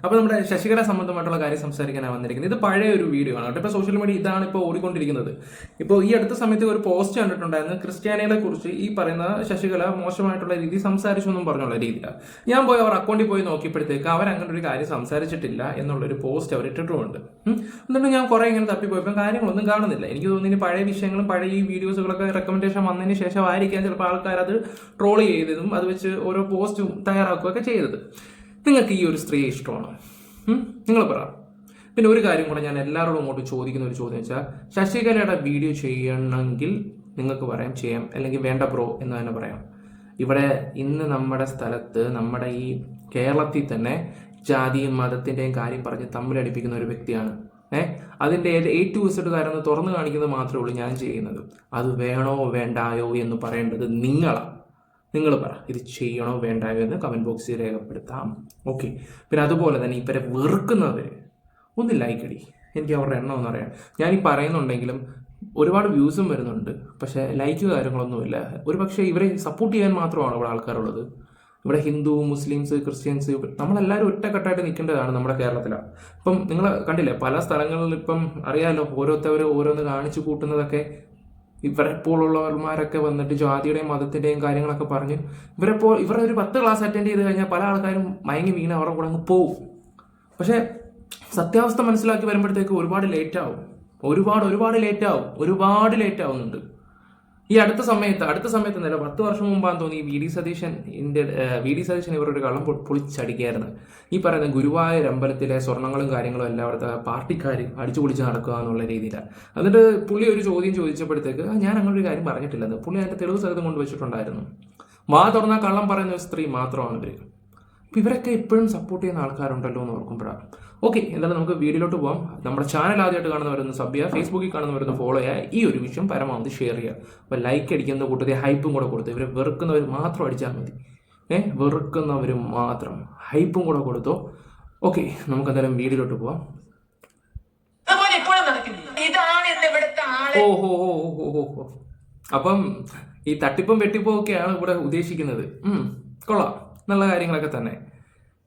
അപ്പോൾ നമ്മുടെ ശശികല സംബന്ധമായിട്ടുള്ള കാര്യം സംസാരിക്കാനാണ് വന്നിരിക്കുന്നത്. ഇത് പഴയ ഒരു വീഡിയോ ആണ് കേട്ടോ. ഇപ്പോൾ സോഷ്യൽ മീഡിയ ഇതാണ് ഇപ്പോൾ ഓടിക്കൊണ്ടിരിക്കുന്നത്. ഇപ്പോൾ ഈ അടുത്ത സമയത്ത് ഒരു പോസ്റ്റ് കണ്ടിട്ടുണ്ടായിരുന്നു, ക്രിസ്ത്യാനികളെ കുറിച്ച് ഈ പറയുന്ന ശശികല മോശമായിട്ടുള്ള രീതി സംസാരിച്ചു എന്നും പറഞ്ഞുള്ള രീതിയിലാണ്. ഞാൻ പോയി അവർ അക്കൗണ്ടിൽ പോയി നോക്കിയപ്പോഴത്തേക്ക് അവർ അങ്ങനെ ഒരു കാര്യം സംസാരിച്ചിട്ടില്ല എന്നുള്ളൊരു പോസ്റ്റ് അവർ ഇട്ടിട്ടുമുണ്ട്. എന്നിട്ട് ഞാൻ കുറേ ഇങ്ങനെ തപ്പിപ്പോയപ്പോൾ കാര്യങ്ങളൊന്നും കാണുന്നില്ല. എനിക്ക് തോന്നുന്നു പഴയ വിഷയങ്ങളും പഴയ ഈ വീഡിയോസുകളൊക്കെ റെക്കമെൻഡേഷൻ വന്നതിന് ശേഷം ആയിരിക്കാം ചിലപ്പോൾ ആൾക്കാർ അത് ട്രോൾ ചെയ്തതും അത് വെച്ച് ഓരോ പോസ്റ്റും തയ്യാറാക്കുകയൊക്കെ ചെയ്തത്. നിങ്ങൾക്ക് ഈ ഒരു സ്ത്രീയെ ഇഷ്ടമാണോ? നിങ്ങൾ പറ. പിന്നെ ഒരു കാര്യം കൂടെ ഞാൻ എല്ലാവരോടും അങ്ങോട്ട് ചോദിക്കുന്ന ഒരു ചോദ്യം വെച്ചാൽ, ശശികലയുടെ വീഡിയോ ചെയ്യണമെങ്കിൽ നിങ്ങൾക്ക് പറയാം ചെയ്യാം, അല്ലെങ്കിൽ വേണ്ട ബ്രോ എന്ന് തന്നെ പറയാം. ഇവിടെ ഇന്ന് നമ്മുടെ സ്ഥലത്ത്, നമ്മുടെ ഈ കേരളത്തിൽ തന്നെ ജാതിയും മതത്തിൻ്റെയും കാര്യം പറഞ്ഞ് തമ്മിലടിപ്പിക്കുന്ന ഒരു വ്യക്തിയാണ്. അതിൻ്റെ A to Z കാര്യം തുറന്നു കാണിക്കുന്നത് മാത്രമേ ഉള്ളൂ ഞാൻ ചെയ്യുന്നത്. അത് വേണോ വേണ്ടായോ എന്ന് പറയേണ്ടത് നിങ്ങളാണ്. നിങ്ങൾ പറ, ഇത് ചെയ്യണോ വേണ്ടായോ എന്ന് കമൻറ്റ് ബോക്സിൽ രേഖപ്പെടുത്താം. ഓക്കെ. പിന്നെ അതുപോലെ തന്നെ ഇവരെ വെറുക്കുന്നവർ ഒന്ന് ലൈക്ക് അടി. എനിക്ക് അവരുടെ എണ്ണം ഒന്നും അറിയാം. ഞാൻ ഈ പറയുന്നുണ്ടെങ്കിലും ഒരുപാട് വ്യൂസും വരുന്നുണ്ട്, പക്ഷേ ലൈക്ക് കാര്യങ്ങളൊന്നുമില്ല. ഒരു പക്ഷേ ഇവരെ സപ്പോർട്ട് ചെയ്യാൻ മാത്രമാണ് ഇവിടെ ആൾക്കാരുള്ളത്. ഇവിടെ ഹിന്ദു, മുസ്ലിംസ്, ക്രിസ്ത്യൻസ് നമ്മളെല്ലാവരും ഒറ്റക്കെട്ടായിട്ട് നിൽക്കേണ്ടതാണ് നമ്മുടെ കേരളത്തിലാണ്. ഇപ്പം നിങ്ങൾ കണ്ടില്ലേ, പല സ്ഥലങ്ങളിൽ ഇപ്പം അറിയാലോ, ഓരോരുത്തർ ഓരോന്ന് കാണിച്ചു കൂട്ടുന്നതൊക്കെ ഇവരെപ്പോലുള്ളവന്മാരൊക്കെ വന്നിട്ട് ജാതിയുടെയും മതത്തിൻ്റെയും കാര്യങ്ങളൊക്കെ പറഞ്ഞ് ഇവരെ ഒരു 10 ക്ലാസ് അറ്റൻഡ് ചെയ്ത് കഴിഞ്ഞാൽ പല ആൾക്കാരും മയങ്ങി വീണ് അവരുടെ കൂടെ അങ്ങ് പോവും. പക്ഷേ സത്യാവസ്ഥ മനസ്സിലാക്കി വരുമ്പോഴത്തേക്ക് ഒരുപാട് ലേറ്റ് ആവുന്നുണ്ട്. ഈ അടുത്ത സമയത്ത് എന്നല്ല, 10 വർഷം മുമ്പാന്ന് തോന്നി വി ഡി സതീശൻ ഇവരൊരു കള്ളം പൊളിച്ചടിക്കായിരുന്നു. ഈ പറയുന്ന ഗുരുവായൂർ അമ്പലത്തിലെ സ്വർണ്ണങ്ങളും കാര്യങ്ങളും എല്ലാം അവിടുത്തെ പാർട്ടിക്കാർ അടിച്ചു പൊളിച്ച് നടക്കുക എന്നുള്ള രീതിയിലാണ്. എന്നിട്ട് പുള്ളി ഒരു ചോദ്യം ചോദിച്ചപ്പോഴത്തേക്ക് ഞാൻ അങ്ങനെ ഒരു കാര്യം പറഞ്ഞിട്ടില്ലെന്ന് പുള്ളി അതിൻ്റെ തെളിവ് സഹിതം കൊണ്ടുവച്ചിട്ടുണ്ടായിരുന്നു. വാ തുറന്നാൽ കള്ളം പറയുന്ന ഒരു സ്ത്രീ മാത്രമാണ് ഇവർ. അപ്പം ഇവരൊക്കെ ഇപ്പോഴും സപ്പോർട്ട് ചെയ്യുന്ന ആൾക്കാരുണ്ടല്ലോ എന്ന് ഓർക്കുമ്പോഴാണ്. ഓക്കെ, എന്തായാലും നമുക്ക് വീഡിയോയിലോട്ട് പോകാം. നമ്മുടെ ചാനൽ ആദ്യമായിട്ട് കാണുന്നവരൊന്ന് സബ് ചെയ്യുക, ഫേസ്ബുക്കിൽ കാണുന്നവരൊന്ന് ഫോളോ ചെയ്യുക, ഈ ഒരു വിഷയം പരമാവധി ഷെയർ ചെയ്യുക. അപ്പോൾ ലൈക്ക് അടിക്കുന്ന കൂട്ടത്തിൽ ഹൈപ്പും കൂടെ കൊടുത്തു. ഇവരെ വെറുക്കുന്നവർ മാത്രം അടിച്ചാൽ മതി. വെറുക്കുന്നവർ മാത്രം ഹൈപ്പും കൂടെ കൊടുത്തോ. ഓക്കെ, നമുക്ക് എന്തായാലും വീഡിയോയിലോട്ട് പോവാം. ഓഹോ. അപ്പം ഈ തട്ടിപ്പും വെട്ടിപ്പും ഒക്കെയാണ് ഇവിടെ ഉദ്ദേശിക്കുന്നത്. കൊള്ളാം, നല്ല കാര്യങ്ങളൊക്കെ തന്നെ.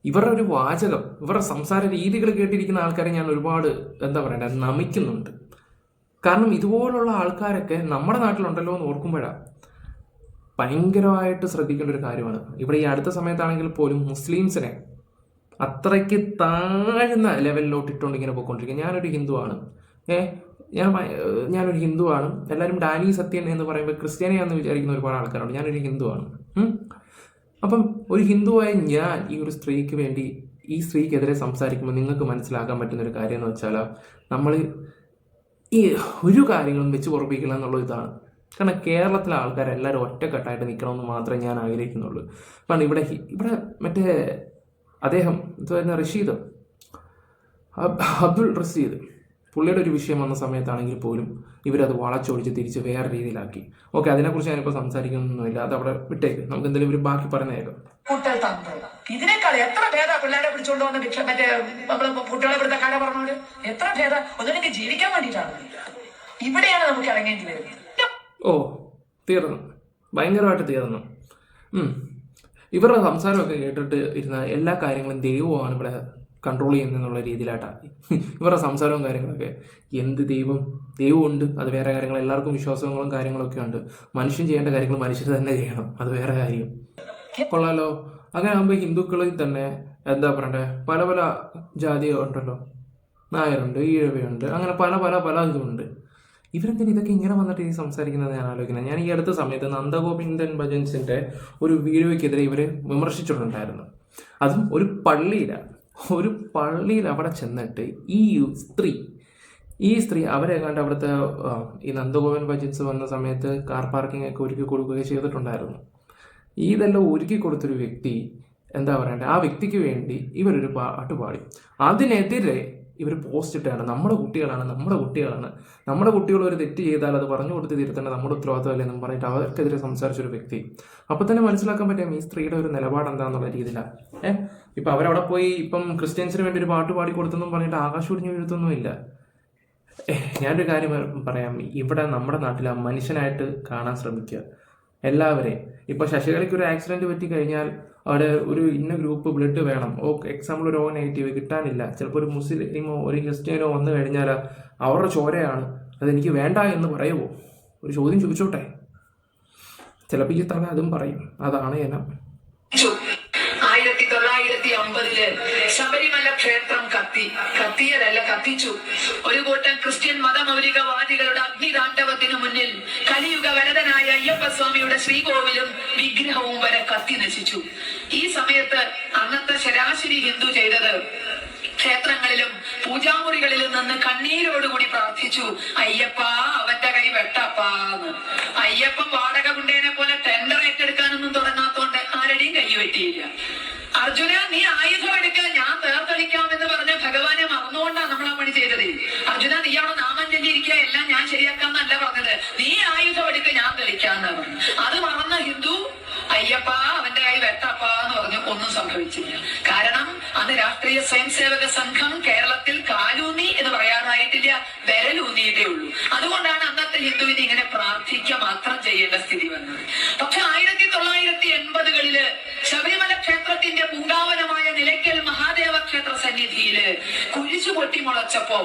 ഇവരുടെ ഒരു വാചകം, ഇവരുടെ സംസാര രീതികൾ കേട്ടിരിക്കുന്ന ആൾക്കാരെ ഞാൻ ഒരുപാട് നമിക്കുന്നുണ്ട്. കാരണം ഇതുപോലുള്ള ആൾക്കാരൊക്കെ നമ്മുടെ നാട്ടിലുണ്ടല്ലോ എന്ന് ഓർക്കുമ്പോഴാണ് ഭയങ്കരമായിട്ട് ശ്രദ്ധിക്കേണ്ട ഒരു കാര്യമാണ്. ഇവിടെ ഈ അടുത്ത സമയത്താണെങ്കിൽ പോലും മുസ്ലിംസിനെ അത്രയ്ക്ക് താഴ്ന്ന ലെവലിലോട്ട് ഇട്ടുകൊണ്ട് ഇങ്ങനെ പോയിക്കൊണ്ടിരിക്കുക. ഞാനൊരു ഹിന്ദുവാണ്. എല്ലാവരും ഡാനി സത്യൻ എന്ന് പറയുമ്പോൾ ക്രിസ്ത്യാനിയാണെന്ന് വിചാരിക്കുന്ന ഒരുപാട് ആൾക്കാരുണ്ട്. ഞാനൊരു ഹിന്ദുവാണ്. അപ്പം ഒരു ഹിന്ദുവായ ഞാൻ ഈ ഒരു സ്ത്രീക്ക് വേണ്ടി, ഈ സ്ത്രീക്കെതിരെ സംസാരിക്കുമ്പോൾ നിങ്ങൾക്ക് മനസ്സിലാക്കാൻ പറ്റുന്ന ഒരു കാര്യം എന്ന് വെച്ചാൽ, നമ്മൾ ഈ ഒരു കാര്യങ്ങളും വെച്ച് ഉറപ്പിക്കില്ല എന്നുള്ള ഇതാണ്. കാരണം കേരളത്തിലെ ആൾക്കാരെല്ലാവരും ഒറ്റക്കെട്ടായിട്ട് നിൽക്കണമെന്ന് മാത്രമേ ഞാൻ ആഗ്രഹിക്കുന്നുള്ളൂ. കാരണം ഇവിടെ മറ്റേ അദ്ദേഹം റഷീദ്, അബ്ദുൾ റഷീദ്, പുള്ളിയുടെ ഒരു വിഷയം വന്ന സമയത്താണെങ്കിൽ പോലും ഇവരത് വളച്ചൊടിച്ച് തിരിച്ച് വേറെ രീതിയിലാക്കി. ഓക്കെ, അതിനെക്കുറിച്ച് ഞാനിപ്പോൾ സംസാരിക്കുന്നൊന്നുമില്ല, അത് അവിടെ വിട്ടേക്ക്. നമുക്ക് എന്തെങ്കിലും ഒരു ബാക്കി പറഞ്ഞേക്കാം. ഇതിനേക്കാൾ എത്ര ഭേദ പിള്ളേരെ പിടിച്ചോണ്ട് വന്ന് മറ്റേ നമ്മള് കുട്ടികളെ ഇവിടുത്തെ കട പറഞ്ഞോട് എത്ര ഭേദ ഒന്നിനെങ്കിൽ ജീവിക്കാൻ വേണ്ടിയിട്ടാണ്. ഇവിടെയാണ് നമുക്ക് ഇറങ്ങേണ്ടി വരുന്നത്. തീർന്നു, ഭയങ്കരമായിട്ട് തീർന്നു. ഇവരുടെ സംസാരമൊക്കെ കേട്ടിട്ട് ഇരുന്ന എല്ലാ കാര്യങ്ങളും ദൈവമാണ് ഇവിടെ കൺട്രോൾ ചെയ്യുന്നുള്ള രീതിയിലായിട്ടാണ് ഇവരുടെ സംസാരവും കാര്യങ്ങളൊക്കെ. എന്ത് ദൈവമുണ്ട്, അത് വേറെ കാര്യങ്ങൾ. എല്ലാവർക്കും വിശ്വാസങ്ങളും കാര്യങ്ങളൊക്കെ ഉണ്ട്. മനുഷ്യൻ ചെയ്യേണ്ട കാര്യങ്ങൾ മനുഷ്യർ തന്നെ ചെയ്യണം, അത് വേറെ കാര്യം. കൊള്ളാലോ. അങ്ങനെ ആകുമ്പോൾ ഹിന്ദുക്കളിൽ തന്നെ പല പല ജാതികളുണ്ടല്ലോ. നായരുണ്ട്, ഈഴവയുണ്ട്, അങ്ങനെ പല ഇതുമുണ്ട്. ഇവരെന്തിനും ഇതൊക്കെ ഇങ്ങനെ വന്നിട്ട് ഈ സംസാരിക്കുന്നത് ഞാൻ ആലോചിക്കുന്നത്. ഞാൻ ഈ അടുത്ത സമയത്ത് നന്ദഗോവിന്ദൻ ഭജൻസിൻ്റെ ഒരു വീഡിയോയ്ക്കെതിരെ ഇവർ വിമർശിച്ചിട്ടുണ്ടായിരുന്നു. അതും ഒരു പള്ളിയിൽ അവിടെ ചെന്നിട്ട് ഈ സ്ത്രീ അവരെ കണ്ട് അവിടുത്തെ ഈ നന്ദഗോപൻ ഭജൻസ് വന്ന സമയത്ത് കാർ പാർക്കിംഗ് ഒക്കെ ഒരുക്കി കൊടുക്കുകയും ചെയ്തിട്ടുണ്ടായിരുന്നു. ഇതെല്ലാം ഒരുക്കി കൊടുത്തൊരു വ്യക്തി ആ വ്യക്തിക്ക് വേണ്ടി ഇവരൊരു പാട്ട് പാടി. അതിനെതിരെ ഇവർ പോസ്റ്റ് ഇട്ടാണ്, നമ്മുടെ കുട്ടികൾ ഒരു തെറ്റ് ചെയ്താൽ അത് പറഞ്ഞു കൊടുത്ത് തിരുത്തേണ്ട നമ്മുടെ ഉത്തരവാദിത്തമല്ലേ എന്നും പറഞ്ഞിട്ട് അവർക്കെതിരെ സംസാരിച്ചൊരു വ്യക്തി. അപ്പം തന്നെ മനസ്സിലാക്കാൻ പറ്റും ഈ സ്ത്രീയുടെ ഒരു നിലപാട് എന്താണെന്നുള്ള രീതിയിലാണ്. ഇപ്പം അവരവിടെ പോയി ഇപ്പം ക്രിസ്ത്യൻസിന് വേണ്ടി ഒരു പാട്ട് പാടി കൊടുത്തെന്നും പറഞ്ഞിട്ട് ആകാശം ഒടിഞ്ഞു വീഴ്ത്തൊന്നുമില്ല. ഞാനൊരു കാര്യം പറയാം, ഇവിടെ നമ്മുടെ നാട്ടിൽ മനുഷ്യനായിട്ട് കാണാൻ ശ്രമിക്കുക. എല്ലാവരെയും. ഇപ്പോൾ ശശികലയ്ക്ക് ഒരു ആക്സിഡന്റ് പറ്റി കഴിഞ്ഞാൽ അവിടെ ഒരു ഇന്ന ഗ്രൂപ്പ് ബ്ലഡ് വേണം, എക്സാമ്പിൾ ഒരു നെഗറ്റീവ് കിട്ടാനില്ല, ചിലപ്പോൾ ഒരു മുസ്ലിമോ ഒരു ക്രിസ്ത്യനോ വന്നു കഴിഞ്ഞാൽ അവരുടെ ചോരയാണ്, അതെനിക്ക് വേണ്ട എന്ന് പറയുമോ? ഒരു ചോദ്യം ചോദിച്ചോട്ടെ. ചിലപ്പോൾ ഈ തല അതും പറയും. അതാണ് ഇനം. 1950 ശബരിമല ക്ഷേത്രം കത്തിയതല്ല, കത്തിച്ചു. ഒരു കൂട്ടം ക്രിസ്ത്യൻ മതമൗലികവാദികളുടെ അഗ്നിതാണ്ഡവത്തിന് മുന്നിൽ കലിയുഗ വരദനായ അയ്യപ്പസ്വാമിയുടെ ശ്രീകോവിലും വിഗ്രഹവും വരെ കത്തി നശിച്ചു. ഈ സമയത്ത് അന്നത്തെ ശരാശരി ഹിന്ദു ചെയ്തത് ക്ഷേത്രങ്ങളിലും പൂജാമുറികളിലും നിന്ന് കണ്ണീരോടുകൂടി പ്രാർത്ഥിച്ചു, അയ്യപ്പ അവന്റെ കൈ വെട്ടപ്പാന്ന്. അയ്യപ്പൻ വാടക കുണ്ടേനെ പോലെ ടെൻഡർ ഏറ്റെടുക്കാനൊന്നും തുടങ്ങാത്തോണ്ട് ആരുടെയും കൈ വെട്ടിയില്ല. അർജുന, നീ ആയുധം എടുക്കുക, ഞാൻ തേർത്തളിക്കാമെന്ന് പറഞ്ഞ ഭഗവാനെ മറന്നുകൊണ്ടാണ് നമ്മൾ ആ പണി ചെയ്തത്. അർജുന, നീ അവിടെ നാമം ചൊല്ലിയിരിക്കുക, എല്ലാം ഞാൻ ശരിയാക്കാന്നല്ല പറഞ്ഞത്, നീ ആയുധം എടുക്കുക, ഞാൻ തെളിക്കാന്നാ പറഞ്ഞു. അത് മറന്ന ഹിന്ദു അയ്യപ്പ അവന്റെ കൈ വെട്ടപ്പാന്ന് പറഞ്ഞു. ഒന്നും സംഭവിച്ചില്ല. കാരണം അന്ന് രാഷ്ട്രീയ സ്വയംസേവക സംഘം കേരളത്തിൽ കാലൂന്നി എന്ന് പറയാറായിട്ടില്ല, വിരലൂന്നിയിട്ടേ ഉള്ളൂ. അതുകൊണ്ടാണ് അന്നത്തെ ഹിന്ദുവിന് ഇങ്ങനെ പ്രാർത്ഥിക്കുക മാത്രം ചെയ്യേണ്ട സ്ഥിതി വന്നത്. പക്ഷെ 1980-കളില് ശബരിമല ക്ഷേത്രത്തിന്റെ പൂങ്കാവനമായ നിലയ്ക്കൽ മഹാദേവ ക്ഷേത്ര സന്നിധിയില് കുരിശു പൊട്ടിമുളച്ചപ്പോ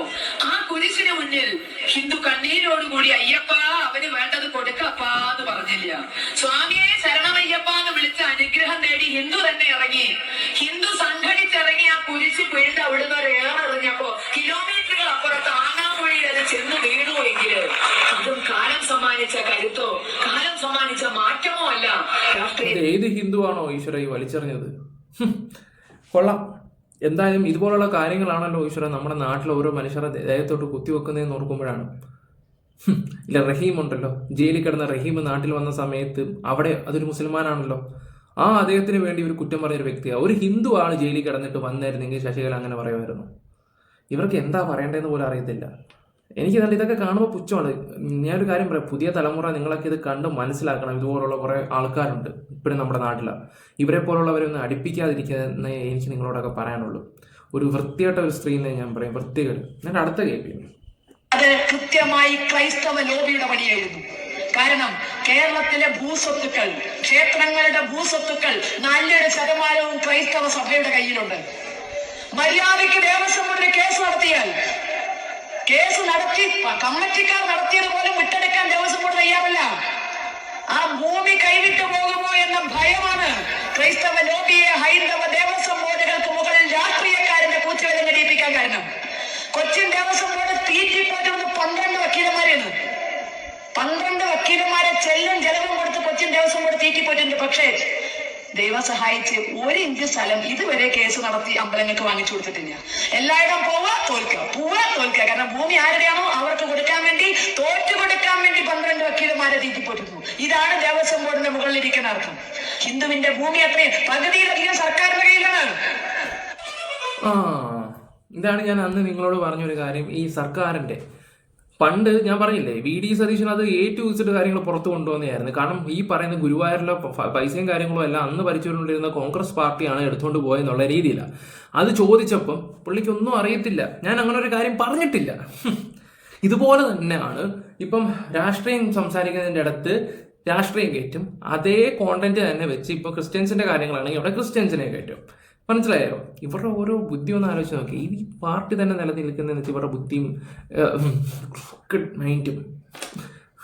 ആ കുരിശിന് മുന്നിൽ ഹിന്ദു കണ്ണീരോടുകൂടി അയ്യപ്പ അവന് വേണ്ടത് കൊടുക്കപ്പാന്ന് പറഞ്ഞില്ല. സ്വാമിയെ ശരണമയ്യപ്പ എന്ന് വിളിച്ച് അനുഗ്രഹം നേടി ഹിന്ദു തന്നെ ഇറങ്ങി. ഹിന്ദു സംഘടിച്ചിറങ്ങി ആ കുരിശ് പിഴുത് അവിടുന്ന് ഒരു ഏറെറിഞ്ഞപ്പോ കിലോമീറ്ററുകൾ അപ്പുറത്ത് ആങ്ങാമൊഴിയിൽ അത് ചെന്ന് വീണുവെങ്കില് അതും കാലം സമ്മാനിച്ച കരുത്തോ കാലം സമ്മാനിച്ച മാറ്റമോ അല്ല. ഏത് ഹിന്ദുവാണോ ഈശ്വര ഈ വലിച്ചെറിഞ്ഞത്? കൊള്ളാം. എന്തായാലും ഇതുപോലുള്ള കാര്യങ്ങളാണല്ലോ ഈശ്വര നമ്മുടെ നാട്ടിൽ ഓരോ മനുഷ്യരുടെ ദേഹത്തോട്ട് കുത്തിവെക്കുന്നതെന്ന് ഓർക്കുമ്പോഴാണ്. ഇല്ല, റഹീം ഉണ്ടല്ലോ, ജയിലിൽ കിടന്ന റഹീം നാട്ടിൽ വന്ന സമയത്ത് അവിടെ അതൊരു മുസൽമാനാണല്ലോ, ആ അദ്ദേഹത്തിന് വേണ്ടി ഒരു കുറ്റം പറഞ്ഞൊരു വ്യക്തിയാണ്. ഒരു ഹിന്ദു ആണ് ജയിലിൽ കിടന്നിട്ട് വന്നായിരുന്നെങ്കിൽ ശശികല അങ്ങനെ പറയുമായിരുന്നു. ഇവർക്ക് എന്താ പറയേണ്ടതെന്ന് പോലും അറിയത്തില്ല. എനിക്ക് നല്ല ഇതൊക്കെ കാണുമ്പോൾ പുച്ഛമാണ്. ഞാനൊരു കാര്യം പറയാം, പുതിയ തലമുറ നിങ്ങളൊക്കെ ഇത് കണ്ട് മനസ്സിലാക്കണം. ഇതുപോലുള്ള കുറേ ആൾക്കാരുണ്ട് ഇപ്പോഴും നമ്മുടെ നാട്ടിൽ. ഇവരെ പോലുള്ളവരൊന്നും അടുപ്പിക്കാതിരിക്കുന്ന എനിക്ക് നിങ്ങളോടൊക്കെ പറയാനുള്ളൂ. ഒരു വൃത്തിയായിട്ട ഒരു സ്ത്രീനെ ഞാൻ പറയും, വൃത്തികേട്. ഞാൻ അടുത്ത കേൾപ്പിക്കും. അത് കൃത്യമായി ക്രൈസ്തവ ലോബിയുടെ പണിയായിരുന്നു. കാരണം കേരളത്തിലെ ഭൂസ്വത്തുക്കൾ, ക്ഷേത്രങ്ങളുടെ ഭൂസ്വത്തുക്കൾ 40% ക്രൈസ്തവ സഭയുടെ കയ്യിലുണ്ട്. മര്യാദയ്ക്ക് ദേവസ്വം ബോർഡിൽ കേസ് നടത്തി കമ്മിറ്റിക്കാർ നടത്തിയത് പോലും വിട്ടെടുക്കാൻ ദേവസ്വം ബോർഡ് തയ്യാറല്ല. ആ ഭൂമി കൈവിട്ടു പോകുമോ എന്ന ഭയമാണ് ക്രൈസ്തവ ലോബിയെ ഹൈന്ദവ ദേവസ്വം ബോർഡുകൾക്ക് മുകളിൽ രാഷ്ട്രീയക്കാരന്റെ കൂച്ചുവെല്ലാം ഘടിപ്പിക്കാൻ കാരണം. കൊച്ചിൻ ദേവസ്വം ബോർഡ് തീറ്റിപ്പോറ്റുന്നത് 12 വക്കീലന്മാരാണ്. 12 വക്കീലന്മാരെ ചെല്ലും ചെലവും കൊടുത്ത് കൊച്ചിൻ ദേവസ്വം ബോർഡ് തീറ്റിപ്പോറ്റുന്നുണ്ട്. പക്ഷേ ദൈവം സഹായിച്ച് 1 ഇഞ്ച് സ്ഥലം ഇതുവരെ കേസ് നടത്തി അമ്പലങ്ങൾക്ക് വാങ്ങിച്ചു കൊടുത്തിട്ടില്ല. എല്ലായിടം പോവുക തോൽക്കുക. കാരണം ഭൂമി ആരുടെയാണോ അവർക്ക് കൊടുക്കാൻ വേണ്ടി, തോറ്റു കൊടുക്കാൻ വേണ്ടി 12 വക്കീലന്മാരെ തീറ്റിപ്പോറ്റുന്നു. ഇതാണ് ദേവസ്വം ബോർഡിന്റെ മുകളിലിരിക്കുന്ന അർത്ഥം. ഹിന്ദുവിന്റെ ഭൂമി അത്രയും പകുതിയിലധികം സർക്കാരിന്റെ കയ്യിലാണ്. ഇതാണ് ഞാൻ അന്ന് നിങ്ങളോട് പറഞ്ഞൊരു കാര്യം. ഈ സർക്കാരിന്റെ പണ്ട് ഞാൻ പറഞ്ഞില്ലേ, VD സതീശൻ അത് ഏറ്റുവെച്ചിട്ട് കാര്യങ്ങൾ പുറത്തു കൊണ്ടുവന്നതായിരുന്നു. കാരണം ഈ പറയുന്ന ഗുരുവായൂരിലെ പൈസയും കാര്യങ്ങളും എല്ലാം അന്ന് ഭരിച്ചുകൊണ്ടിരുന്ന കോൺഗ്രസ് പാർട്ടിയാണ് എടുത്തുകൊണ്ട് പോയെന്നുള്ള രീതിയിലാണ്. അത് ചോദിച്ചപ്പം പുള്ളിക്കൊന്നും അറിയത്തില്ല, ഞാൻ അങ്ങനെ ഒരു കാര്യം പറഞ്ഞിട്ടില്ല. ഇതുപോലെ തന്നെയാണ് ഇപ്പം രാഷ്ട്രീയം സംസാരിക്കുന്നതിൻ്റെ അടുത്ത് രാഷ്ട്രീയം കയറ്റും. അതേ കോണ്ടന്റ് തന്നെ വെച്ച് ഇപ്പോൾ ക്രിസ്ത്യൻസിന്റെ കാര്യങ്ങളാണെങ്കിൽ അവിടെ ക്രിസ്ത്യൻസിനെ കയറ്റും. മനസ്സിലായോ? ഇവരുടെ ഓരോ ബുദ്ധി ഒന്ന് ആലോചിച്ച് നോക്കി. ഈ പാർട്ടി തന്നെ നിലനിൽക്കുന്നതെന്ന് വെച്ചാൽ ഇവരുടെ ബുദ്ധിയും മൈൻഡും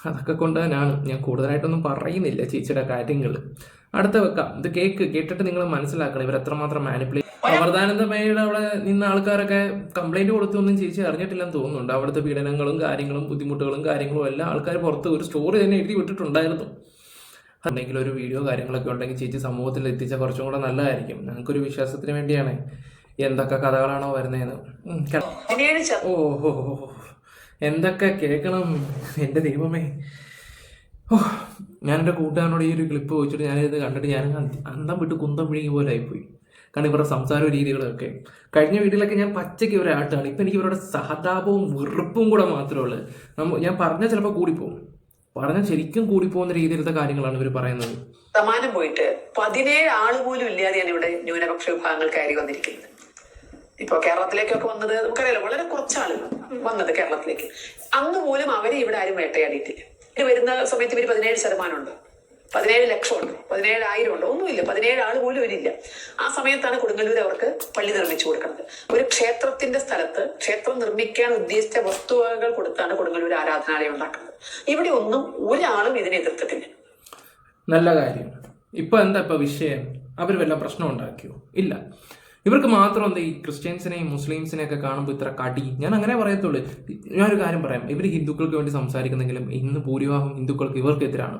അതൊക്കെ കൊണ്ട് തന്നെയാണ്. ഞാൻ കൂടുതലായിട്ടൊന്നും പറയുന്നില്ല ചേച്ചിയുടെ കാര്യങ്ങൾ. അടുത്ത വെക്കാം. ഇത് കേട്ടിട്ട് നിങ്ങൾ മനസ്സിലാക്കണം ഇവർ എത്രമാത്രം മാനിപ്പുലേറ്റ്. അമൃതാനന്ദമയുടെ അവിടെ നിന്ന ആൾക്കാരൊക്കെ കംപ്ലൈന്റ് കൊടുത്തൊന്നും ചേച്ചി അറിഞ്ഞിട്ടില്ലെന്ന് തോന്നുന്നുണ്ട്. അവിടുത്തെ പീഡനങ്ങളും കാര്യങ്ങളും ബുദ്ധിമുട്ടുകളും കാര്യങ്ങളും എല്ലാം ആൾക്കാർ പുറത്ത് ഒരു സ്റ്റോറി തന്നെ എഴുതി വിട്ടിട്ടുണ്ടായിരുന്നു. അല്ലെങ്കിൽ ഒരു വീഡിയോ കാര്യങ്ങളൊക്കെ ഉണ്ടെങ്കിൽ ചേച്ചി സമൂഹത്തിൽ എത്തിച്ചാൽ കുറച്ചും കൂടെ നല്ലതായിരിക്കും. ഞങ്ങൾക്കൊരു വിശ്വാസത്തിന് വേണ്ടിയാണ്. എന്തൊക്കെ കഥകളാണോ വരുന്നതെന്ന്. ഓഹോ, എന്തൊക്കെ കേൾക്കണം എൻ്റെ ദൈവമേ. ഞാൻ എൻ്റെ കൂട്ടുകാരനോട് ഈ ഒരു ക്ലിപ്പ് വെച്ചിട്ട് ഞാനിത് കണ്ടിട്ട് ഞാൻ അന്തം വിട്ട് കുന്തം പിഴുകി പോലെ ആയിപ്പോയി. കാരണം ഇവരുടെ സംസാര രീതികളൊക്കെ കഴിഞ്ഞ വീട്ടിലൊക്കെ ഞാൻ പച്ചയ്ക്ക് ഇവരെ ആട്ടാണ്. ഇപ്പം എനിക്ക് ഇവരുടെ സഹതാപവും വെറുപ്പും കൂടെ മാത്രമേ ഉള്ളൂ. ഞാൻ പറഞ്ഞാൽ ചിലപ്പോൾ കൂടിപ്പോകും, പറഞ്ഞാൽ ശരിക്കും കൂടിപ്പോകുന്ന രീതിയിലത്തെ കാര്യങ്ങളാണ് ഇവർ പറയുന്നത്. സമാനം പോയിട്ട് 17 ആള് പോലും ഇല്ലാതെയാണ് ഇവിടെ ന്യൂനപക്ഷ വിഭാഗങ്ങൾ കയറി വന്നിരിക്കുന്നത്. ഇപ്പൊ കേരളത്തിലേക്കൊക്കെ വന്നത് നമുക്കറിയാലോ, വളരെ കുറച്ച് ആളുകൾ വന്നത് കേരളത്തിലേക്ക്. അന്ന് പോലും അവരെ ഇവിടെ ആരും വേട്ടയാടിയിട്ടില്ല. ഇത് വരുന്ന സമയത്ത് ഇവർ 17% ഉണ്ട്. 17 ലക്ഷം ഉണ്ട്, 17,000 ഉണ്ട്, ഒന്നുമില്ല, 17 ആൾ പോലും ഇല്ല. ആ സമയത്താണ് കൊടുങ്ങല്ലൂർ അവർക്ക് പള്ളി നിർമ്മിച്ചു കൊടുക്കുന്നത്. ഒരു ക്ഷേത്രത്തിന്റെ സ്ഥലത്ത് ക്ഷേത്രം നിർമ്മിക്കാൻ ഉദ്ദേശിച്ച വസ്തുവകകൾ കൊടുത്താണ് കൊടുങ്ങല്ലൂർ ആരാധനാലയം ഉണ്ടാക്കുന്നത്. ഇവിടെ ഒന്നും ഒരാളും ഇതിനെ എതിർത്തിട്ടില്ല. നല്ല കാര്യം. ഇപ്പൊ എന്താ ഇപ്പൊ വിഷയം? അവർ വല്ല പ്രശ്നം ഉണ്ടാക്കിയോ? ഇല്ല. ഇവർക്ക് മാത്രം എന്താ ഈ ക്രിസ്ത്യൻസിനെയും മുസ്ലിംസിനെയും ഒക്കെ കാണുമ്പോൾ ഇത്ര കടി? ഞാൻ അങ്ങനെ പറയത്തുള്ളൂ. ഞാനൊരു കാര്യം പറയാം, ഇവർ ഹിന്ദുക്കൾക്ക് വേണ്ടി സംസാരിക്കുന്നെങ്കിലും ഇന്ന് ഭൂരിഭാഗം ഹിന്ദുക്കൾക്ക് ഇവർക്ക് എതിരാണ്.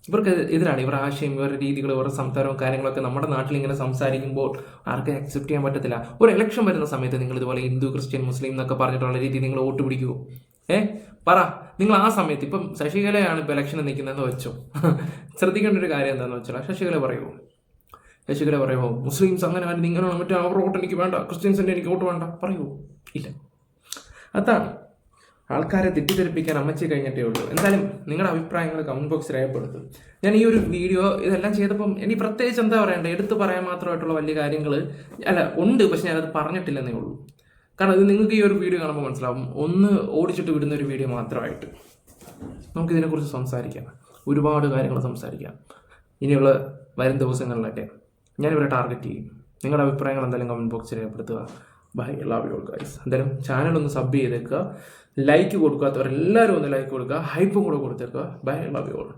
ഇവരുടെ ആശയം, ഇവരുടെ രീതികൾ, ഇവരുടെ സംസാരവും കാര്യങ്ങളൊക്കെ നമ്മുടെ നാട്ടിൽ ഇങ്ങനെ സംസാരിക്കുമ്പോൾ ആർക്കും അക്സെപ്റ്റ് ചെയ്യാൻ പറ്റത്തില്ല. ഒരു ഇലക്ഷൻ വരുന്ന സമയത്ത് നിങ്ങൾ ഇതുപോലെ ഹിന്ദു, ക്രിസ്ത്യൻ, മുസ്ലിം എന്നൊക്കെ പറഞ്ഞിട്ടുള്ള രീതി നിങ്ങൾ വോട്ട് പിടിക്കുമോ? പറ. നിങ്ങൾ ആ സമയത്ത് ഇപ്പം ശശികലയാണ് ഇപ്പം ഇലക്ഷന് നിൽക്കുന്നതെന്ന് വെച്ചോ, ശ്രദ്ധിക്കേണ്ട ഒരു കാര്യം എന്താണെന്ന് വെച്ചാൽ ശശികല പറയുമോ മുസ്ലിംസ് അങ്ങനെ ഇങ്ങനെയാണ്, മറ്റേ അവരുടെ വോട്ട് എനിക്ക് വേണ്ട, ക്രിസ്ത്യൻസിൻ്റെ എനിക്ക് വോട്ട് വേണ്ട പറയുമോ? ഇല്ല. അതാണ് ആൾക്കാരെ തെറ്റിദ്ധരിപ്പിക്കാൻ അമ്മച്ചി കഴിഞ്ഞിട്ടേ ഉള്ളൂ. എന്തായാലും നിങ്ങളുടെ അഭിപ്രായങ്ങൾ കമന്റ് ബോക്സിൽ രേഖപ്പെടുത്തും. ഞാൻ ഈ ഒരു വീഡിയോ ഇതെല്ലാം ചെയ്തപ്പം എനിക്ക് പ്രത്യേകിച്ച് എന്താ പറയണ്ടേ, എടുത്തു പറയാൻ മാത്രമായിട്ടുള്ള വലിയ കാര്യങ്ങൾ ഉണ്ട്, പക്ഷെ ഞാനത് പറഞ്ഞിട്ടില്ലെന്നേ ഉള്ളൂ. കാരണം ഇത് നിങ്ങൾക്ക് ഈ ഒരു വീഡിയോ കാണുമ്പോൾ മനസ്സിലാവും, ഒന്ന് ഓടിച്ചിട്ട് വിടുന്ന ഒരു വീഡിയോ മാത്രമായിട്ട്. നമുക്കിതിനെക്കുറിച്ച് സംസാരിക്കാം, ഒരുപാട് കാര്യങ്ങൾ സംസാരിക്കാം. ഇനിയുള്ള വരും ദിവസങ്ങളിലൊക്കെ ഞാനിവരെ ടാർഗറ്റ് ചെയ്യും. നിങ്ങളുടെ അഭിപ്രായങ്ങൾ എന്തായാലും കമന്റ് ബോക്സിൽ രേഖപ്പെടുത്തുക. Bye, love you all guys. എന്തായാലും ചാനൽ ഒന്ന് സബ് ചെയ്തേക്കുക, ലൈക്ക് കൊടുക്കാത്തവരെല്ലാവരും ഒന്ന് ലൈക്ക് കൊടുക്കുക, ഹൈപ്പും കൂടെ കൊടുത്തേക്കുക. Bye, love you all.